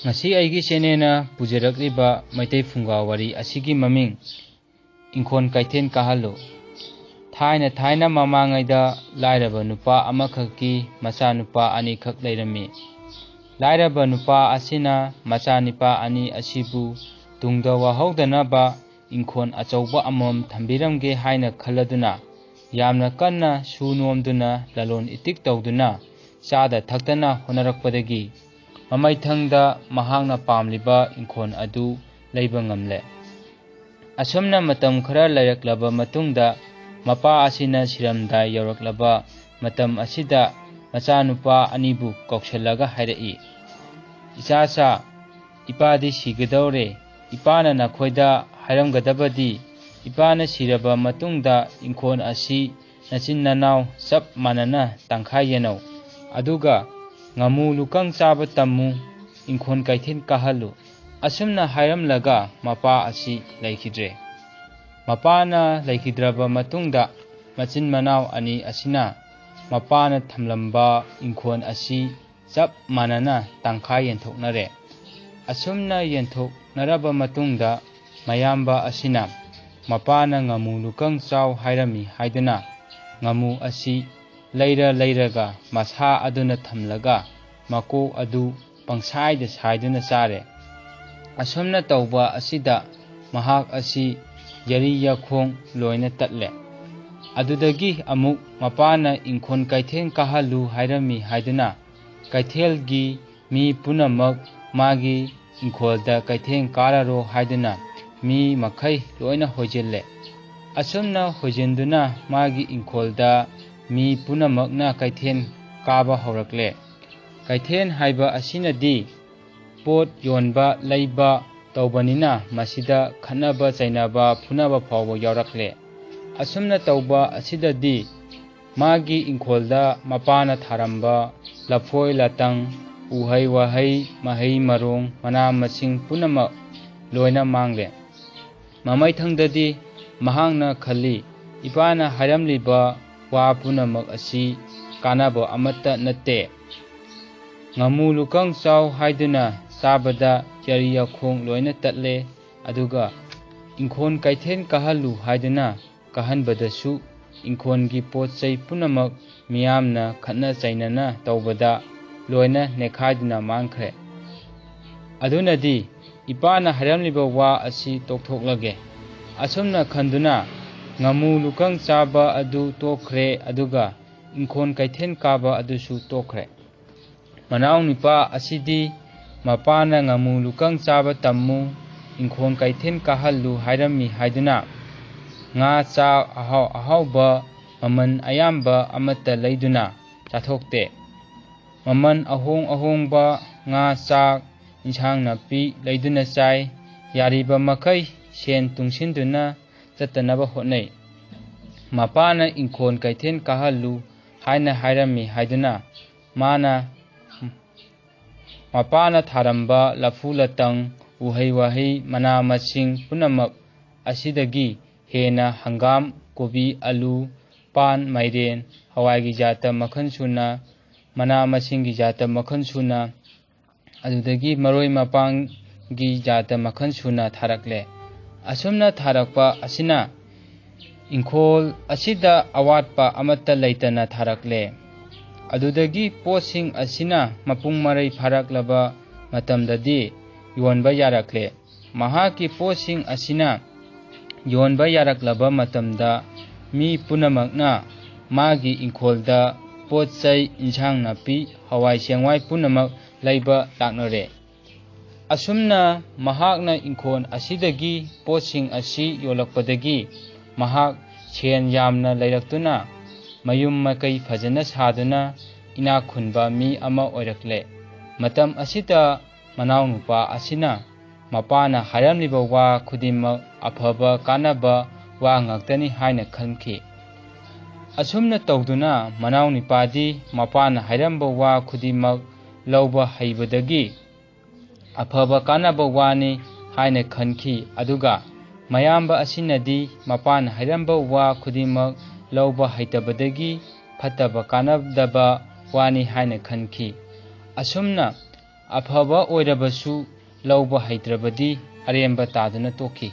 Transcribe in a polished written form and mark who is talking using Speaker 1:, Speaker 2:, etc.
Speaker 1: ngasi aigi chenena pujarakliba maitai funga wari asigi maming Inkhon Kaithen Kahalu. Thaina mamangaida lairaba nupa amakhaki macha nupa ani khak leirami. Lairaba nupa asina macha nipa ani asibu tungda wahaudanaba inkhon achauba amom thambiramge haina khaladuna yamna kanna sunomduna lalon itik tawduna chada thaktana honarakpadagi mamaithangda mahangna pamliba inkhon adu leiba ngamle. Asumna matam khara lairaklaba matungda mapa asina siramda yauraklaba matam asida macha nupa anibu kaukshalaga hairai. Ichasa ipadi sigadawre ipana nakhoida hairamgadabadi ipana siraba matungda inkhon asi nachin nanaw chap manana tangkhai yenau aduga ngamu lukang chaba tammu Inkhon Kaithen Kahalu. Asumna hairamlaga mapa asi laikhidre. Mapana laikhidraba matungda machin manaw ani asina mapana thamlamba inkhon asi chap manana tangkhai yenthoknare. Asumna yenthoknaraba matungda mayamba asina mapana ngamu lukang chaw hairami haiduna ngamu asi leiraga masha aduna thamlaga mako adu pangsaida saiduna chare. Asumna tawba asida mahak asi yari yakhong loina tatle. Adudagi amuk mapana Inkhon Kaithen Kahalu hairami haiduna Kaithelgi mi punamak magi inkholda Kaithen Kararo haiduna mi makhai loina hojille. Asumna hojinduna magi inkholda mi punamakna Kaithen kaba horakle. Kaithen haiba asinadi pot yonba leiba tawbanina masida khanaba chainaba phunaba phawba yaurakle. Asumna tawba asidadi magi inkholda mapana tharamba lafoi latang uhai wahai mahai marong mana masing punama loina mangle. Mamaithangdadi mahangna khali ipana hairamliba wa punamak asi kanaba amata natte. Ngamu lukang chaw haiduna sabada yari yakhong loina tatle aduga Inkhon Kaithen Kahalu haiduna kahanbadasu inkhongi potchai punamak miyamna khatna chainana tawbada loina nekhaiduna mangkhre. Adunadi ipana hairamliba wa asi tokthoklage. Asumna khanduna ngamu lukang chaba adu tokhre aduga Inkhon Kaithen Kaba adusu tokhre. Manaw nipa asidi mapana ngamu lukang chaba tammu Inkhon Kaithen Kahalu hairami haiduna nga cha ahauba maman ayamba amata leiduna chathokte. Maman ahongba nga chak insang napi leiduna chai yariba makai sen tungsinduna chatanaba hotnai. Mapana Inkhon Kaithen Kahalu haina hairami haiduna mapana tharamba lafu latang uhai wahai mana masing punamak asidagi hena hangam kobi alu pan mairen hawaigi jata makhan suna mana masingi jata makhan suna adudagi maroi mapang gi jata makhan suna tharakle. Asumna tharakpa asina inkhol asida awatpa amata leitana tharakle. Adudagi posing asina mapung marai pharaklaba matamdadi yonba yarakle. Mahaki posing asina yonba yaraklaba matamda mi punamakna magi inkholda potchai insang napi hawai sengwai punamak leiba laknare. Asumna mahakna inkhon asidagi posing asi yolakpadagi mahak sen yamna leiraktuna mayum makai fajana saduna ina khunba mi ama oirakle. Matam asita manaw nupa asina mapana hairamliba wa khudimak afaba kanaba wa ngaktani haina khanki. Asumna tawduna manaw nipadi mapana hairamba wa khudimak lawba haibadagi afaba kanaba wani haina khanki aduga mayamba asinadi mapana hairamba wa khudimak lawba haitabadagi fataba kanabdaba wani haina khanki. Asumna अफबा ओइरबसु लौबा हैत्रबदी अरेंबा तादुना तोखी।